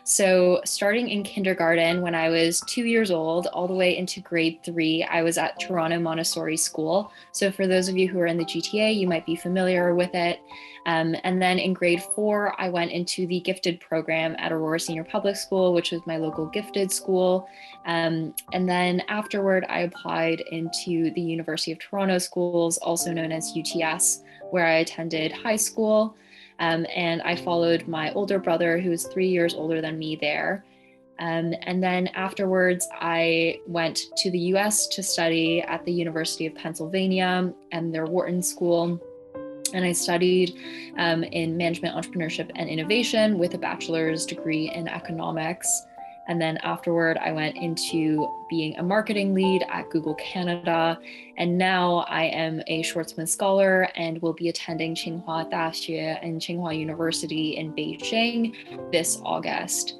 So starting in kindergarten when I was 2 years old, all the way into grade 3, I was at Toronto Montessori School. So for those of you who are in the GTA, you might be familiar with it. And then in grade 4, I went into the gifted program at Aurora Senior Public School, which was my local gifted school. And then afterward, I applied into the University of Toronto schools, also known as UTS, where I attended high school. And I followed my older brother, who was 3 years older than me there. And then afterwards, I went to the US to study at the University of Pennsylvania and their Wharton School. And I studied in management, entrepreneurship, and innovation with a bachelor's degree in economics. And then afterward, I went into being a marketing lead at Google Canada. And now I am a Schwarzman Scholar and will be attending Tsinghua Daxue and Tsinghua University in Beijing this August.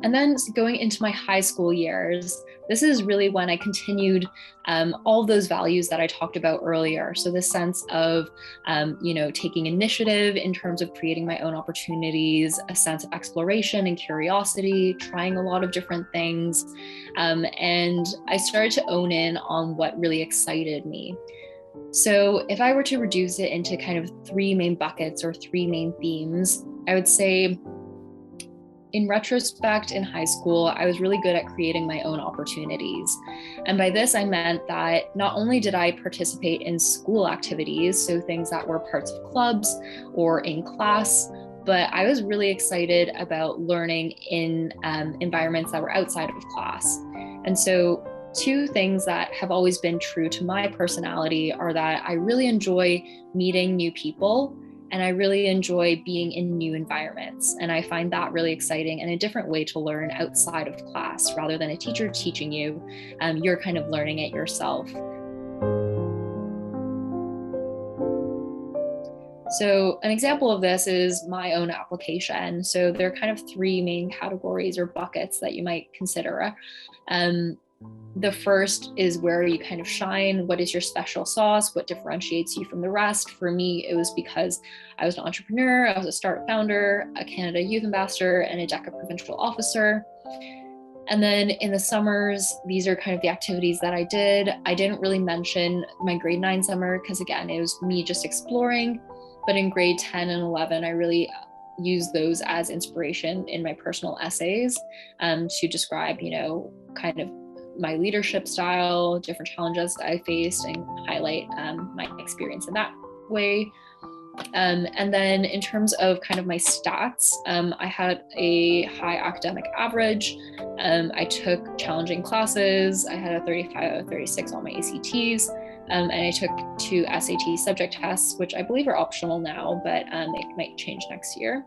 And then going into my high school years, this is really when I continued all those values that I talked about earlier. So this sense of, taking initiative in terms of creating my own opportunities, a sense of exploration and curiosity, trying a lot of different things. And I started to own in on what really excited me. So if I were to reduce it into kind of 3 main buckets or 3 main themes, I would say, in retrospect, in high school, I was really good at creating my own opportunities. And by this, I meant that not only did I participate in school activities, so things that were parts of clubs or in class, but I was really excited about learning in environments that were outside of class. And so 2 things that have always been true to my personality are that I really enjoy meeting new people, and I really enjoy being in new environments. And I find that really exciting and a different way to learn outside of class. Rather than a teacher teaching you, you're kind of learning it yourself. So an example of this is my own application. So there are kind of 3 main categories or buckets that you might consider. The first is where you kind of shine. What is your special sauce? What differentiates you from the rest? For me, it was because I was an entrepreneur, I was a START founder, a Canada Youth Ambassador, and a DECA provincial officer. And then in the summers, these are kind of the activities that I did. I didn't really mention my grade 9 summer because, again, it was me just exploring. But in grade 10 and 11, I really used those as inspiration in my personal essays to describe, kind of my leadership style, different challenges that I faced, and highlight my experience in that way. And then in terms of kind of my stats, I had a high academic average. I took challenging classes. I had a 35 out of 36 on my ACTs. And I took 2 SAT subject tests, which I believe are optional now, but it might change next year.